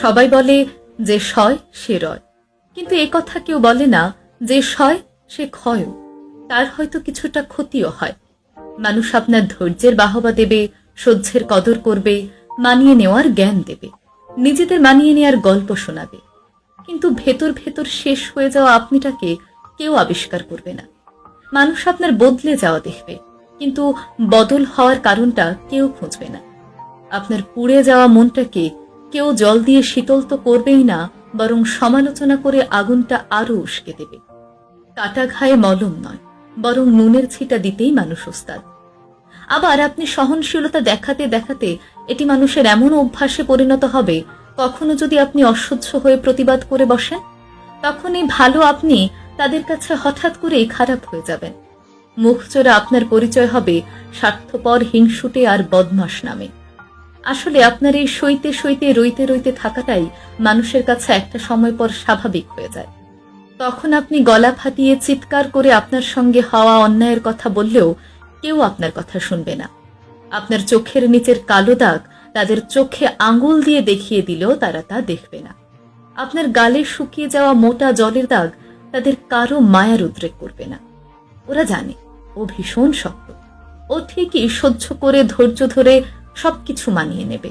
সবাই বলে যে সয় সে রয়, কিন্তু এ কথা কেউ বলে না যে সয় সে ক্ষয়ও, তার হয়তো কিছুটা ক্ষতিও হয়। মানুষ আপনার ধৈর্যের বাহবা দেবে, সহ্যের কদর করবে, মানিয়ে নেওয়ার জ্ঞান দেবে, নিজেদের মানিয়ে নেওয়ার গল্প শোনাবে, কিন্তু ভেতর ভেতর শেষ হয়ে যাওয়া আপনিটাকে কেউ আবিষ্কার করবে না। মানুষ আপনার বদলে যাওয়া দেখবে, কিন্তু বদল হওয়ার কারণটা কেউ খুঁজবে না। আপনার পুড়ে যাওয়া মনটাকে কেউ জল দিয়ে শীতল তো করবেই না, বরং সমালোচনা করে আগুনটা আরো উস্কে দেবে। কাটা ঘায়ে মলম নয়, বরং নুনের ছিটা দিতেই মানুষ ওস্তাদ। আবার আপনি সহনশীলতা দেখাতে দেখাতে এটি মানুষের এমন অভ্যাসে পরিণত হবে, কখনো যদি আপনি অসহ্য হয়ে প্রতিবাদ করে বসেন, তখনই ভালো আপনি তাদের কাছে হঠাৎ করেই খারাপ হয়ে যাবেন। মুখচোরা আপনার পরিচয় হবে স্বার্থপর, হিংসুটে আর বদমাশ নামে। আসলে আপনার এই সইতে সইতে রইতে রইতে থাকাটাই মানুষের কাছে একটা সময় পর স্বাভাবিক হয়ে যায়। তখন আপনি গলা ফাটিয়ে চিৎকার করে আপনার সঙ্গে হওয়া অন্যায়ের কথা বললেও কেউ আপনার কথা শুনবে না। আপনার চোখের নিচের কালো দাগ তাদের চোখে আঙুল দিয়ে দেখিয়ে দিলেও তারা তা দেখবে না। আপনার গালে শুকিয়ে যাওয়া মোটা জলের দাগ তাদের কারো মায়ার উদ্রেক করবে না। ওরা জানে ও ভীষণ শক্ত, ও ঠিকই সহ্য করে ধৈর্য ধরে সবকিছু মানিয়ে নেবে,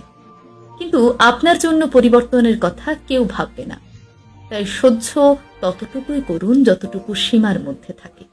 কিন্তু আপনার জন্য পরিবর্তনের কথা কেউ ভাববে না। তাই সহ্য ততটুকুই করুন যতটুকু সীমার মধ্যে থাকে।